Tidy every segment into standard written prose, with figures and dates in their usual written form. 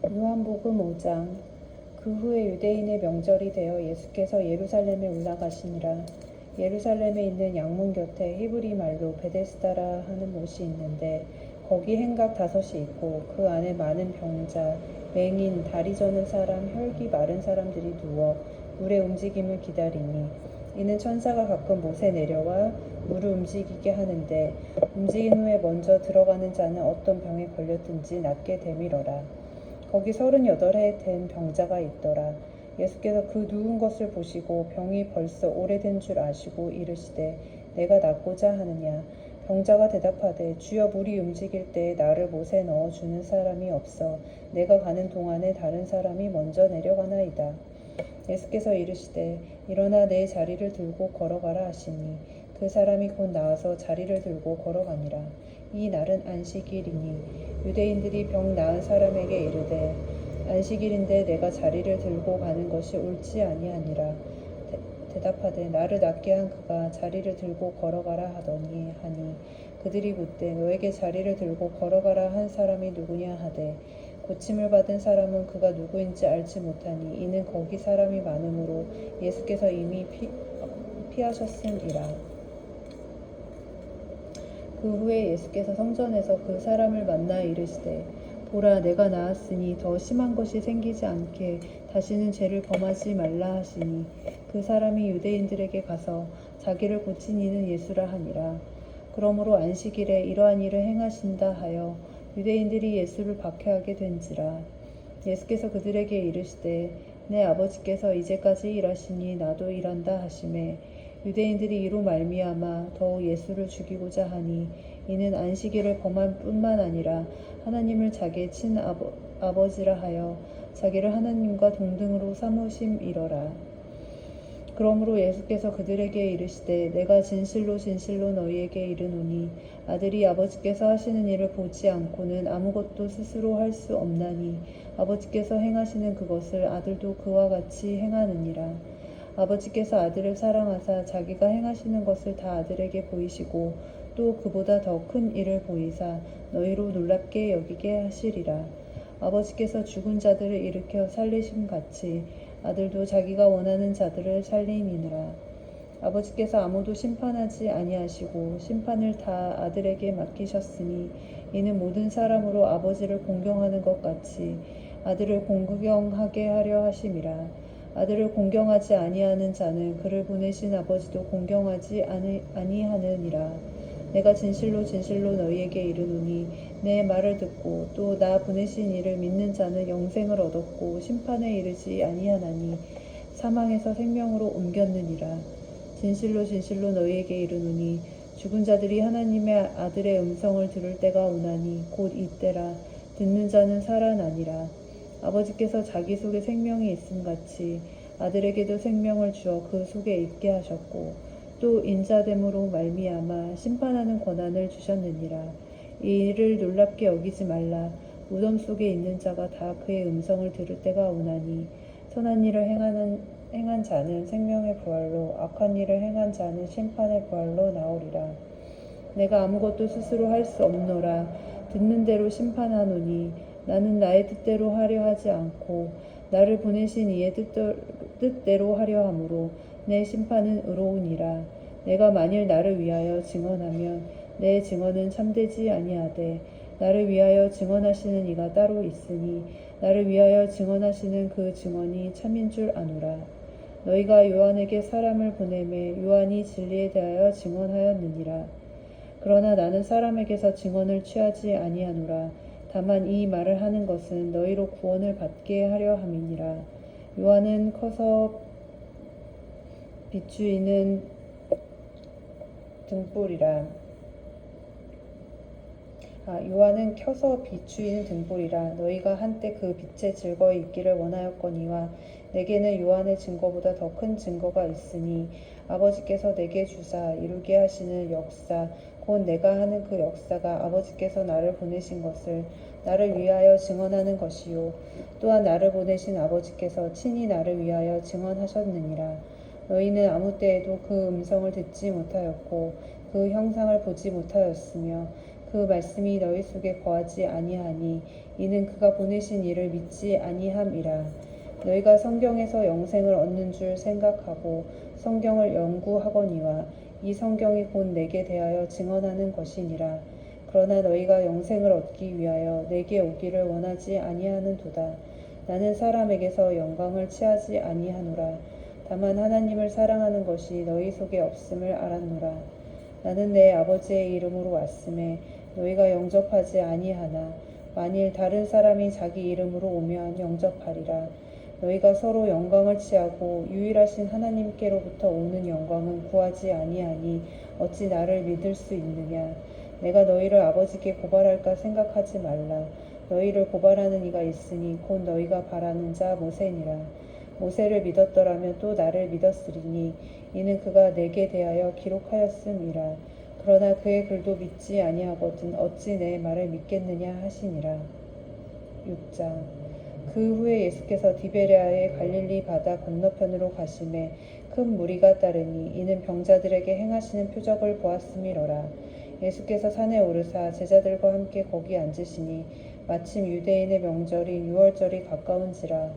요한복음 5장. 그 후에 유대인의 명절이 되어 예수께서 예루살렘에 올라가시니라. 예루살렘에 있는 양문 곁에 히브리 말로 베데스다라 하는 못이 있는데 거기 행각 5이 있고 그 안에 많은 병자, 맹인, 다리 저는 사람, 혈기 마른 사람들이 누워 물의 움직임을 기다리니 이는 천사가 가끔 못에 내려와 물을 움직이게 하는데 움직인 후에 먼저 들어가는 자는 어떤 병에 걸렸든지 낫게 되밀어라. 거기 38해 된 병자가 있더라. 예수께서 그 누운 것을 보시고 병이 벌써 오래된 줄 아시고 이르시되 내가 낫고자 하느냐. 병자가 대답하되 주여 물이 움직일 때에 나를 못에 넣어 주는 사람이 없어 내가 가는 동안에 다른 사람이 먼저 내려가나이다. 예수께서 이르시되 일어나 내 자리를 들고 걸어가라 하시니 그 사람이 곧 나와서 자리를 들고 걸어가니라. 이 날은 안식일이니 유대인들이 병 나은 사람에게 이르되 안식일인데 내가 자리를 들고 가는 것이 옳지 아니하니라. 대답하되 나를 낫게 한 그가 자리를 들고 걸어가라 하더니 하니 그들이 묻되 너에게 자리를 들고 걸어가라 한 사람이 누구냐 하되 고침을 받은 사람은 그가 누구인지 알지 못하니 이는 거기 사람이 많으므로 예수께서 이미 피하셨음이라. 그 후에 예수께서 성전에서 그 사람을 만나 이르시되 보라 내가 나았으니 더 심한 것이 생기지 않게 다시는 죄를 범하지 말라 하시니 그 사람이 유대인들에게 가서 자기를 고친 이는 예수라 하니라. 그러므로 안식일에 이러한 일을 행하신다 하여 유대인들이 예수를 박해하게 된지라. 예수께서 그들에게 이르시되 내 아버지께서 이제까지 일하시니 나도 일한다 하시매 유대인들이 이로 말미암아 더욱 예수를 죽이고자 하니 이는 안식일을 범한 뿐만 아니라 하나님을 자기의 친아버지라 하여 자기를 하나님과 동등으로 삼으심이러라. 그러므로 예수께서 그들에게 이르시되 내가 진실로 진실로 너희에게 이르노니 아들이 아버지께서 하시는 일을 보지 않고는 아무것도 스스로 할 수 없나니 아버지께서 행하시는 그것을 아들도 그와 같이 행하느니라. 아버지께서 아들을 사랑하사 자기가 행하시는 것을 다 아들에게 보이시고 또 그보다 더 큰 일을 보이사 너희로 놀랍게 여기게 하시리라. 아버지께서 죽은 자들을 일으켜 살리심 같이 아들도 자기가 원하는 자들을 살리니라. 아버지께서 아무도 심판하지 아니하시고 심판을 다 아들에게 맡기셨으니 이는 모든 사람으로 아버지를 공경하는 것 같이 아들을 공경하게 하려 하심이라. 아들을 공경하지 아니하는 자는 그를 보내신 아버지도 공경하지 아니하느니라. 내가 진실로 진실로 너희에게 이르노니 내 말을 듣고 또 나 보내신 이를 믿는 자는 영생을 얻었고 심판에 이르지 아니하나니 사망에서 생명으로 옮겼느니라. 진실로 진실로 너희에게 이르노니 죽은 자들이 하나님의 아들의 음성을 들을 때가 오나니 곧 이때라. 듣는 자는 살아나니라. 아버지께서 자기 속에 생명이 있음같이 아들에게도 생명을 주어 그 속에 있게 하셨고 또 인자됨으로 말미암아 심판하는 권한을 주셨느니라. 이 일을 놀랍게 여기지 말라. 무덤 속에 있는 자가 다 그의 음성을 들을 때가 오나니 선한 일을 행한 자는 생명의 부활로 악한 일을 행한 자는 심판의 부활로 나오리라. 내가 아무것도 스스로 할 수 없노라. 듣는 대로 심판하노니 나는 나의 뜻대로 하려 하지 않고 나를 보내신 이의 뜻대로 하려 함으로 내 심판은 의로우니라. 내가 만일 나를 위하여 증언하면 내 증언은 참되지 아니하되 나를 위하여 증언하시는 이가 따로 있으니 나를 위하여 증언하시는 그 증언이 참인 줄 아노라. 너희가 요한에게 사람을 보내매 요한이 진리에 대하여 증언하였느니라. 그러나 나는 사람에게서 증언을 취하지 아니하노라. 다만 이 말을 하는 것은 너희로 구원을 받게 하려 함이니라. 요한은 커서 비추이는 등불이라. 요한은 켜서 비추이는 등불이라. 너희가 한때 그 빛에 즐거이 있기를 원하였거니와 내게는 요한의 증거보다 더 큰 증거가 있으니 아버지께서 내게 주사 이루게 하시는 역사 곧 내가 하는 그 역사가 아버지께서 나를 보내신 것을 나를 위하여 증언하는 것이요 또한 나를 보내신 아버지께서 친히 나를 위하여 증언하셨느니라. 너희는 아무 때에도 그 음성을 듣지 못하였고 그 형상을 보지 못하였으며 그 말씀이 너희 속에 거하지 아니하니 이는 그가 보내신 이를 믿지 아니함이라. 너희가 성경에서 영생을 얻는 줄 생각하고 성경을 연구하거니와 이 성경이 곧 내게 대하여 증언하는 것이니라. 그러나 너희가 영생을 얻기 위하여 내게 오기를 원하지 아니하는도다. 나는 사람에게서 영광을 취하지 아니하노라. 다만 하나님을 사랑하는 것이 너희 속에 없음을 알았노라. 나는 내 아버지의 이름으로 왔음에 너희가 영접하지 아니하나 만일 다른 사람이 자기 이름으로 오면 영접하리라. 너희가 서로 영광을 취하고 유일하신 하나님께로부터 오는 영광은 구하지 아니하니 어찌 나를 믿을 수 있느냐. 내가 너희를 아버지께 고발할까 생각하지 말라. 너희를 고발하는 이가 있으니 곧 너희가 바라는 자 모세니라. 모세를 믿었더라면 또 나를 믿었으리니 이는 그가 내게 대하여 기록하였음이라. 그러나 그의 글도 믿지 아니하거든 어찌 내 말을 믿겠느냐 하시니라. 6장. 그 후에 예수께서 디베랴의 갈릴리 바다 건너편으로 가심에 큰 무리가 따르니 이는 병자들에게 행하시는 표적을 보았음이로라. 예수께서 산에 오르사 제자들과 함께 거기 앉으시니 마침 유대인의 명절인 유월절이 가까운지라.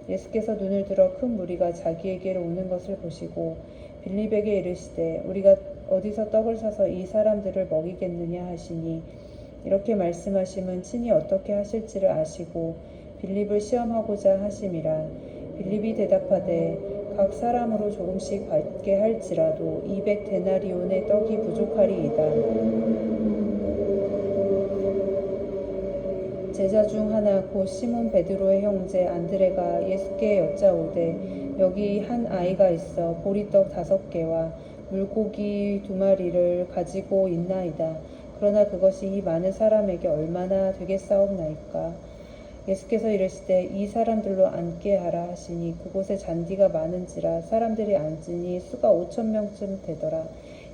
예수께서 눈을 들어 큰 무리가 자기에게로 오는 것을 보시고 빌립에게 이르시되 우리가 어디서 떡을 사서 이 사람들을 먹이겠느냐 하시니 이렇게 말씀하심은 친히 어떻게 하실지를 아시고 빌립을 시험하고자 하심이라. 빌립이 대답하되 각 사람으로 조금씩 받게 할지라도 200데나리온의 떡이 부족하리이다. 제자 중 하나 곧 시몬 베드로의 형제 안드레가 예수께 여짜오되 여기 한 아이가 있어 보리떡 5개와 물고기 2마리를 가지고 있나이다. 그러나 그것이 이 많은 사람에게 얼마나 되겠사옵나이까. 예수께서 이르시되 이 사람들로 앉게 하라 하시니 그곳에 잔디가 많은지라 사람들이 앉으니 수가 5,000명쯤 되더라.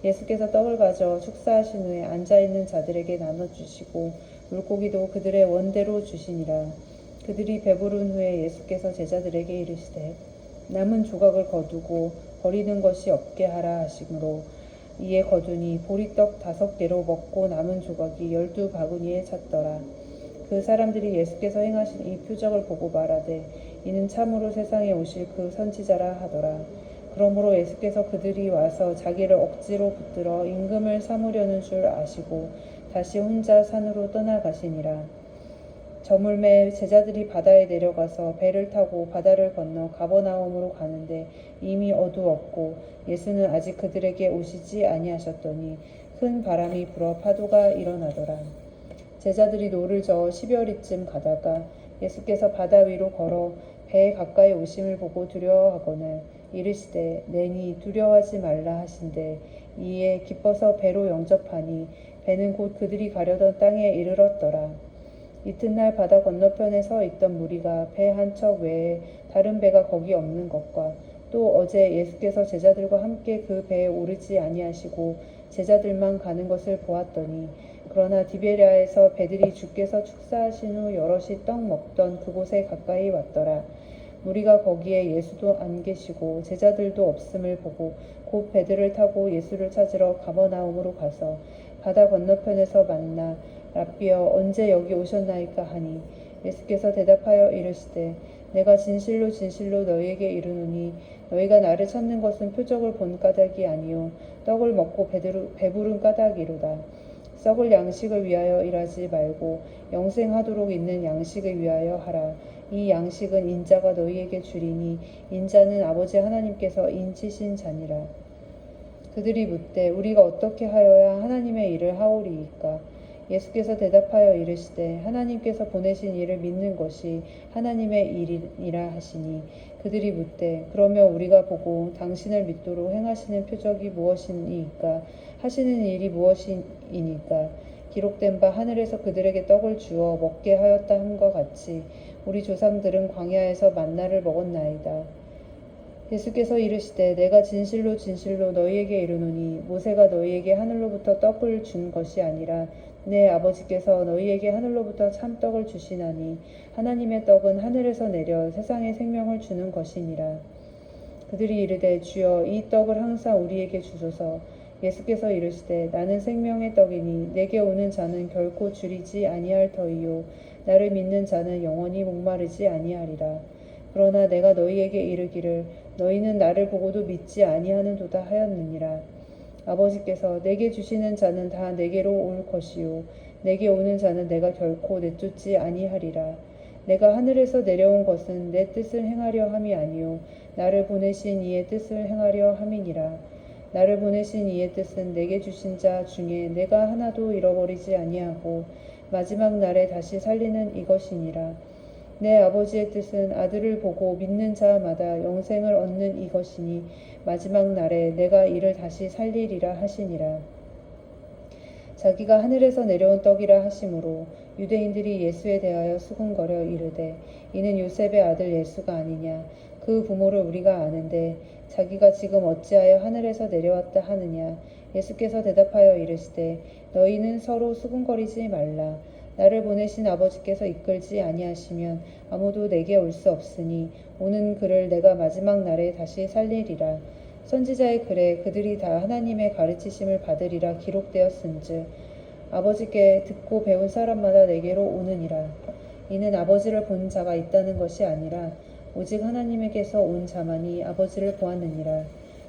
예수께서 떡을 가져 축사하신 후에 앉아있는 자들에게 나눠주시고 물고기도 그들의 원대로 주시니라. 그들이 배부른 후에 예수께서 제자들에게 이르시되 남은 조각을 거두고 버리는 것이 없게 하라 하시므로 이에 거두니 보리떡 5개로 먹고 남은 조각이 12바구니에 찼더라. 그 사람들이 예수께서 행하신 이 표적을 보고 말하되 이는 참으로 세상에 오실 그 선지자라 하더라. 그러므로 예수께서 그들이 와서 자기를 억지로 붙들어 임금을 삼으려는 줄 아시고 다시 혼자 산으로 떠나가시니라. 저물매 제자들이 바다에 내려가서 배를 타고 바다를 건너 가버나움으로 가는데 이미 어두웠고 예수는 아직 그들에게 오시지 아니하셨더니 큰 바람이 불어 파도가 일어나더라. 제자들이 노를 저어 10여리쯤 가다가 예수께서 바다 위로 걸어 배에 가까이 오심을 보고 두려워하거늘 이르시되 내니 두려워하지 말라 하신대 이에 기뻐서 배로 영접하니 배는 곧 그들이 가려던 땅에 이르렀더라. 이튿날 바다 건너편에 서 있던 무리가 배 한 척 외에 다른 배가 거기 없는 것과 또 어제 예수께서 제자들과 함께 그 배에 오르지 아니하시고 제자들만 가는 것을 보았더니 그러나 디베랴에서 배들이 주께서 축사하신 후 여럿이 떡 먹던 그곳에 가까이 왔더라. 무리가 거기에 예수도 안 계시고 제자들도 없음을 보고 곧 배들을 타고 예수를 찾으러 가버나움으로 가서 바다 건너편에서 만나 랍비여 언제 여기 오셨나이까 하니 예수께서 대답하여 이르시되 내가 진실로 진실로 너희에게 이르노니 너희가 나를 찾는 것은 표적을 본 까닭이 아니요 떡을 먹고 배부른 까닭이로다. 썩을 양식을 위하여 일하지 말고 영생하도록 있는 양식을 위하여 하라. 이 양식은 인자가 너희에게 주리니 인자는 아버지 하나님께서 인치신 자니라. 그들이 묻되 우리가 어떻게 하여야 하나님의 일을 하오리이까. 예수께서 대답하여 이르시되 하나님께서 보내신 이를 믿는 것이 하나님의 일이라 하시니 그들이 묻되 그러면 우리가 보고 당신을 믿도록 행하시는 표적이 무엇이니까 하시는 일이 무엇이니까 기록된 바 하늘에서 그들에게 떡을 주어 먹게 하였다 함과 같이 우리 조상들은 광야에서 만나를 먹었나이다. 예수께서 이르시되 내가 진실로 진실로 너희에게 이르노니 모세가 너희에게 하늘로부터 떡을 준 것이 아니라 내 아버지께서 너희에게 하늘로부터 참떡을 주시나니 하나님의 떡은 하늘에서 내려 세상에 생명을 주는 것이니라. 그들이 이르되 주여 이 떡을 항상 우리에게 주소서. 예수께서 이르시되 나는 생명의 떡이니 내게 오는 자는 결코 줄이지 아니할 터이요 나를 믿는 자는 영원히 목마르지 아니하리라. 그러나 내가 너희에게 이르기를 너희는 나를 보고도 믿지 아니하는도다 하였느니라. 아버지께서 내게 주시는 자는 다 내게로 올 것이요 내게 오는 자는 내가 결코 내쫓지 아니하리라. 내가 하늘에서 내려온 것은 내 뜻을 행하려 함이 아니요 나를 보내신 이의 뜻을 행하려 함이니라. 나를 보내신 이의 뜻은 내게 주신 자 중에 내가 하나도 잃어버리지 아니하고 마지막 날에 다시 살리는 이것이니라. 내 아버지의 뜻은 아들을 보고 믿는 자마다 영생을 얻는 이것이니 마지막 날에 내가 이를 다시 살리리라 하시니라. 자기가 하늘에서 내려온 떡이라 하심으로 유대인들이 예수에 대하여 수군거려 이르되 이는 요셉의 아들 예수가 아니냐. 그 부모를 우리가 아는데 자기가 지금 어찌하여 하늘에서 내려왔다 하느냐. 예수께서 대답하여 이르시되 너희는 서로 수군거리지 말라. 나를 보내신 아버지께서 이끌지 아니하시면 아무도 내게 올 수 없으니 오는 그를 내가 마지막 날에 다시 살리리라. 선지자의 글에 그들이 다 하나님의 가르치심을 받으리라 기록되었은즉 아버지께 듣고 배운 사람마다 내게로 오느니라. 이는 아버지를 본 자가 있다는 것이 아니라 오직 하나님에게서 온 자만이 아버지를 보았느니라.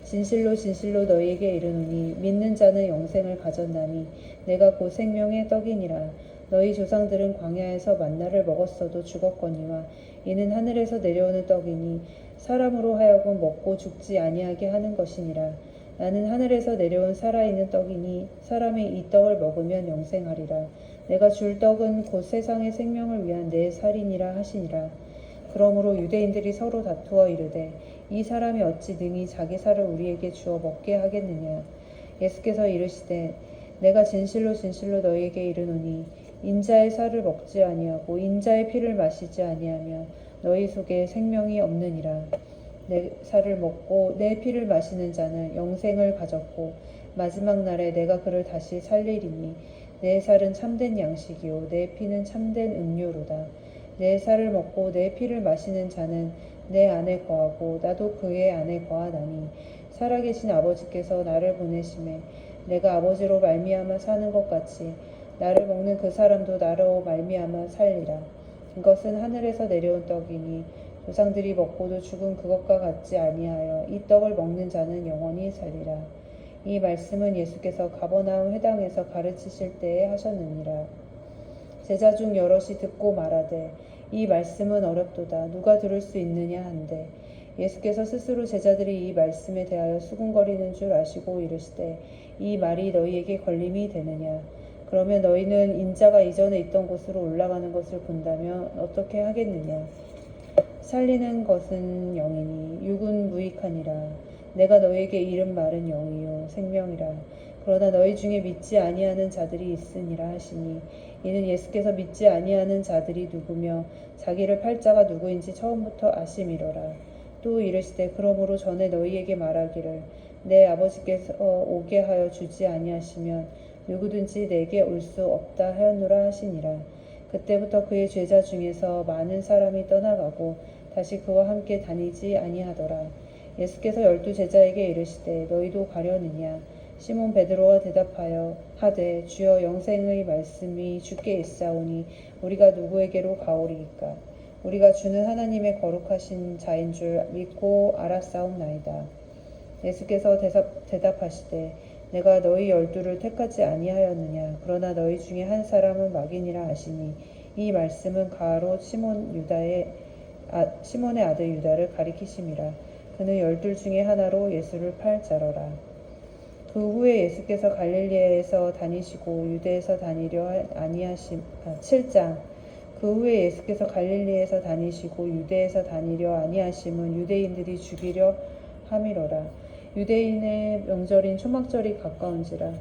진실로 진실로 너희에게 이르노니 믿는 자는 영생을 가졌나니 내가 곧 생명의 떡이니라. 너희 조상들은 광야에서 만나를 먹었어도 죽었거니와 이는 하늘에서 내려오는 떡이니 사람으로 하여금 먹고 죽지 아니하게 하는 것이니라. 나는 하늘에서 내려온 살아있는 떡이니 사람이 이 떡을 먹으면 영생하리라. 내가 줄 떡은 곧 세상의 생명을 위한 내 살이니라 하시니라. 그러므로 유대인들이 서로 다투어 이르되 이 사람이 어찌 능히 자기 살을 우리에게 주어 먹게 하겠느냐. 예수께서 이르시되 내가 진실로 진실로 너희에게 이르노니 인자의 살을 먹지 아니하고 인자의 피를 마시지 아니하면 너희 속에 생명이 없느니라. 내 살을 먹고 내 피를 마시는 자는 영생을 가졌고 마지막 날에 내가 그를 다시 살리리니 내 살은 참된 양식이요 내 피는 참된 음료로다. 내 살을 먹고 내 피를 마시는 자는 내 안에 거하고 나도 그의 안에 거하나니 살아계신 아버지께서 나를 보내심에 내가 아버지로 말미암아 사는 것 같이 나를 먹는 그 사람도 나로 말미암아 살리라. 이것은 하늘에서 내려온 떡이니 조상들이 먹고도 죽은 그것과 같지 아니하여 이 떡을 먹는 자는 영원히 살리라. 이 말씀은 예수께서 가버나움 회당에서 가르치실 때에 하셨느니라. 제자 중 여럿이 듣고 말하되 이 말씀은 어렵도다. 누가 들을 수 있느냐 한데 예수께서 스스로 제자들이 이 말씀에 대하여 수군거리는 줄 아시고 이르시되 이 말이 너희에게 걸림이 되느냐. 그러면 너희는 인자가 이전에 있던 곳으로 올라가는 것을 본다면 어떻게 하겠느냐. 살리는 것은 영이니 육은 무익하니라. 내가 너희에게 이른 말은 영이요 생명이라. 그러나 너희 중에 믿지 아니하는 자들이 있으니라 하시니 이는 예수께서 믿지 아니하는 자들이 누구며 자기를 팔 자가 누구인지 처음부터 아심이로라. 또 이르시되 그러므로 전에 너희에게 말하기를 내 아버지께서 오게 하여 주지 아니하시면 누구든지 내게 올 수 없다 하였노라 하시니라. 그때부터 그의 제자 중에서 많은 사람이 떠나가고 다시 그와 함께 다니지 아니하더라. 예수께서 12 제자에게 이르시되 너희도 가려느냐. 시몬 베드로가 대답하여 하되 주여 영생의 말씀이 주께 있사오니 우리가 누구에게로 가오리이까. 우리가 주는 하나님의 거룩하신 자인 줄 믿고 알았사옵나이다. 예수께서 대답하시되 내가 너희 12를 택하지 아니하였느냐. 그러나 너희 중에 한 사람은 마귀니라 하시니 이 말씀은 가롯 시몬의 아들 유다를 가리키심이라. 그는 12 중에 하나로 예수를 팔 자러라. 그 후에 예수께서 갈릴리에서 다니시고 유대에서 다니려 아니하심 7장. 그 후에 예수께서 갈릴리에서 다니시고 유대에서 다니려 아니하심은 유대인들이 죽이려 함이로라. 유대인의 명절인 초막절이 가까운지라.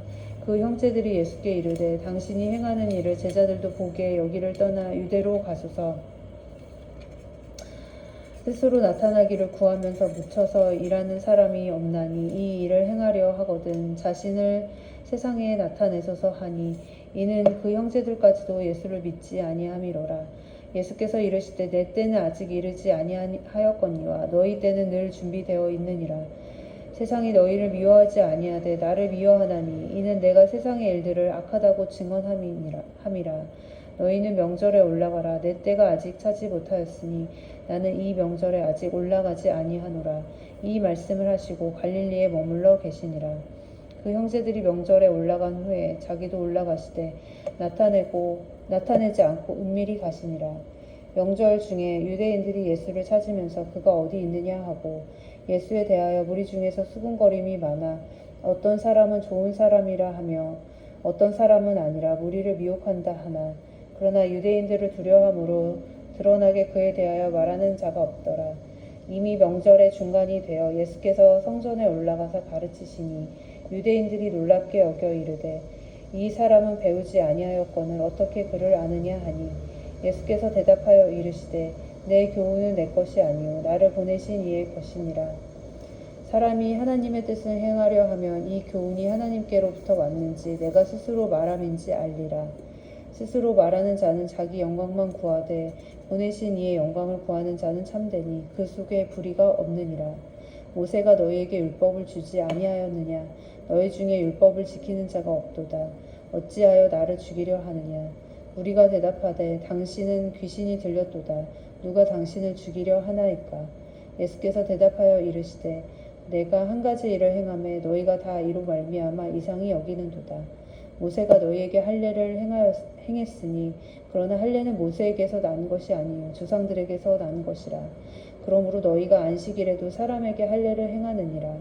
그 형제들이 예수께 이르되 당신이 행하는 일을 제자들도 보게 여기를 떠나 유대로 가소서. 스스로 나타나기를 구하면서 묻혀서 일하는 사람이 없나니 이 일을 행하려 하거든 자신을 세상에 나타내소서 하니 이는 그 형제들까지도 예수를 믿지 아니함이로라. 예수께서 이르시되 내 때는 아직 이르지 아니하였거니와 너희 때는 늘 준비되어 있느니라. 세상이 너희를 미워하지 아니하되 나를 미워하나니 이는 내가 세상의 일들을 악하다고 증언함이라. 너희는 명절에 올라가라. 내 때가 아직 차지 못하였으니 나는 이 명절에 아직 올라가지 아니하노라. 이 말씀을 하시고 갈릴리에 머물러 계시니라. 그 형제들이 명절에 올라간 후에 자기도 올라가시되 나타내지 않고 은밀히 가시니라. 명절 중에 유대인들이 예수를 찾으면서 그가 어디 있느냐 하고 예수에 대하여 무리 중에서 수군거림이 많아 어떤 사람은 좋은 사람이라 하며 어떤 사람은 아니라 무리를 미혹한다 하나 그러나 유대인들을 두려워함으로 드러나게 그에 대하여 말하는 자가 없더라. 이미 명절의 중간이 되어 예수께서 성전에 올라가서 가르치시니 유대인들이 놀랍게 여겨 이르되 이 사람은 배우지 아니하였거늘 어떻게 그를 아느냐 하니 예수께서 대답하여 이르시되 내 교훈은 내 것이 아니요 나를 보내신 이의 것이니라. 사람이 하나님의 뜻을 행하려 하면 이 교훈이 하나님께로부터 왔는지 내가 스스로 말함인지 알리라. 스스로 말하는 자는 자기 영광만 구하되 보내신 이의 영광을 구하는 자는 참되니 그 속에 불의가 없느니라. 모세가 너희에게 율법을 주지 아니하였느냐? 너희 중에 율법을 지키는 자가 없도다. 어찌하여 나를 죽이려 하느냐? 우리가 대답하되 당신은 귀신이 들렸도다. 누가 당신을 죽이려 하나이까? 예수께서 대답하여 이르시되 내가 한 가지 일을 행하매 너희가 다 이로 말미암아 이상히 여기는도다. 모세가 너희에게 할례를 행했으니 그러나 할례는 모세에게서 난 것이 아니요 조상들에게서 난 것이라. 그러므로 너희가 안식일에도 사람에게 할례를 행하느니라.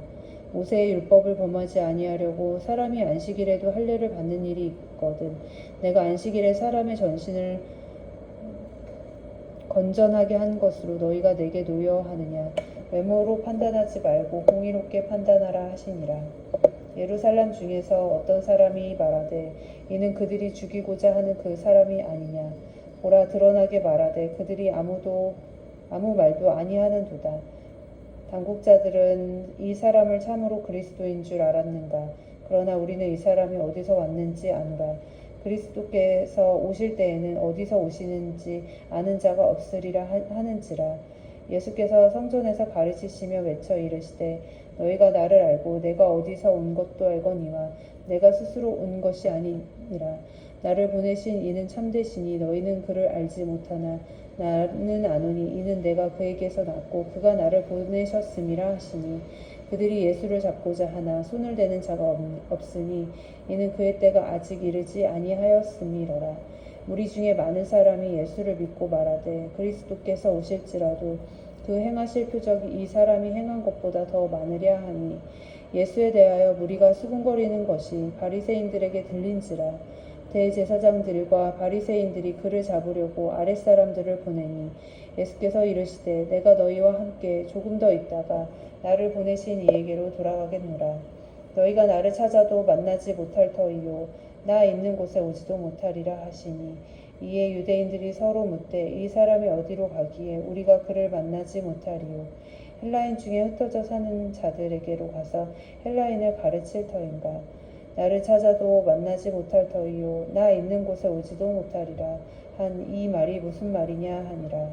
모세의 율법을 범하지 아니하려고 사람이 안식일에도 할례를 받는 일이 있거든 내가 안식일에 사람의 전신을 건전하게 한 것으로 너희가 내게 노여하느냐. 외모로 판단하지 말고 공의롭게 판단하라 하시니라. 예루살렘 중에서 어떤 사람이 말하되 이는 그들이 죽이고자 하는 그 사람이 아니냐. 보라 드러나게 말하되 그들이 아무 말도 아니하는도다. 당국자들은 이 사람을 참으로 그리스도인 줄 알았는가. 그러나 우리는 이 사람이 어디서 왔는지 아노라. 그리스도께서 오실 때에는 어디서 오시는지 아는 자가 없으리라 하는지라. 예수께서 성전에서 가르치시며 외쳐 이르시되 너희가 나를 알고 내가 어디서 온 것도 알거니와 내가 스스로 온 것이 아니니라. 나를 보내신 이는 참되시니 너희는 그를 알지 못하나 나는 아노니 이는 내가 그에게서 났고 그가 나를 보내셨음이라 하시니 그들이 예수를 잡고자 하나 손을 대는 자가 없으니 이는 그의 때가 아직 이르지 아니하였음이로라. 무리 중에 많은 사람이 예수를 믿고 말하되 그리스도께서 오실지라도 그 행하실 표적이 이 사람이 행한 것보다 더 많으랴 하니 예수에 대하여 무리가 수군거리는 것이 바리새인들에게 들린지라. 대제사장들과 바리새인들이 그를 잡으려고 아랫사람들을 보내니 예수께서 이르시되 내가 너희와 함께 조금 더 있다가 나를 보내신 이에게로 돌아가겠노라. 너희가 나를 찾아도 만나지 못할 터이요 나 있는 곳에 오지도 못하리라 하시니 이에 유대인들이 서로 묻되 이 사람이 어디로 가기에 우리가 그를 만나지 못하리요. 헬라인 중에 흩어져 사는 자들에게로 가서 헬라인을 가르칠 터인가. 나를 찾아도 만나지 못할 터이요 나 있는 곳에 오지도 못하리라 한 이 말이 무슨 말이냐 하니라.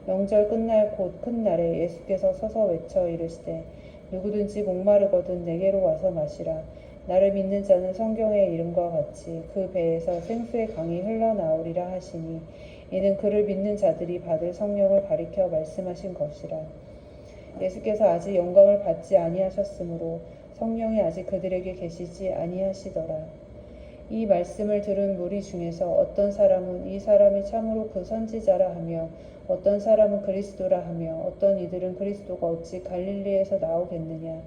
명절 끝날 곧 큰 날에 예수께서 서서 외쳐 이르시되 누구든지 목마르거든 내게로 와서 마시라. 나를 믿는 자는 성경의 이름과 같이 그 배에서 생수의 강이 흘러나오리라 하시니 이는 그를 믿는 자들이 받을 성령을 가리켜 말씀하신 것이라. 예수께서 아직 영광을 받지 아니하셨으므로 성령이 아직 그들에게 계시지 아니하시더라. 이 말씀을 들은 무리 중에서 어떤 사람은 이 사람이 참으로 그 선지자라 하며 어떤 사람은 그리스도라 하며 어떤 이들은 그리스도가 어찌 갈릴리에서 나오겠느냐.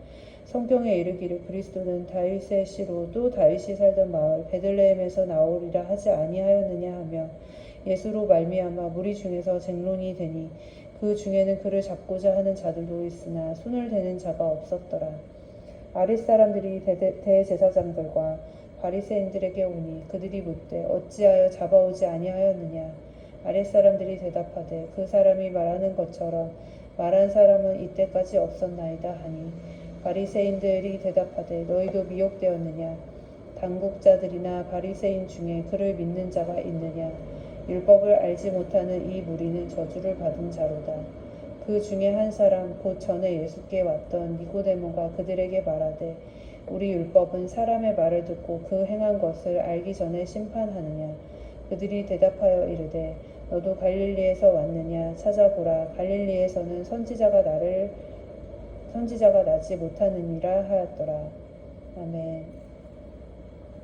성경에 이르기를 그리스도는 다윗의 씨로 또 다윗이 살던 마을 베들레헴에서 나오리라 하지 아니하였느냐 하며 예수로 말미암아 무리 중에서 쟁론이 되니 그 중에는 그를 잡고자 하는 자들도 있으나 손을 대는 자가 없었더라. 아랫사람들이 대제사장들과 바리새인들에게 오니 그들이 묻되 어찌하여 잡아오지 아니하였느냐. 아랫사람들이 대답하되 그 사람이 말하는 것처럼 말한 사람은 이때까지 없었나이다 하니 바리새인들이 대답하되 너희도 미혹되었느냐. 당국자들이나 바리새인 중에 그를 믿는 자가 있느냐. 율법을 알지 못하는 이 무리는 저주를 받은 자로다. 그 중에 한 사람 곧 전에 예수께 왔던 니고데모가 그들에게 말하되 우리 율법은 사람의 말을 듣고 그 행한 것을 알기 전에 심판하느냐. 그들이 대답하여 이르되 너도 갈릴리에서 왔느냐. 찾아보라. 갈릴리에서는 선지자가 나지 못하느니라 하였더라. 아멘.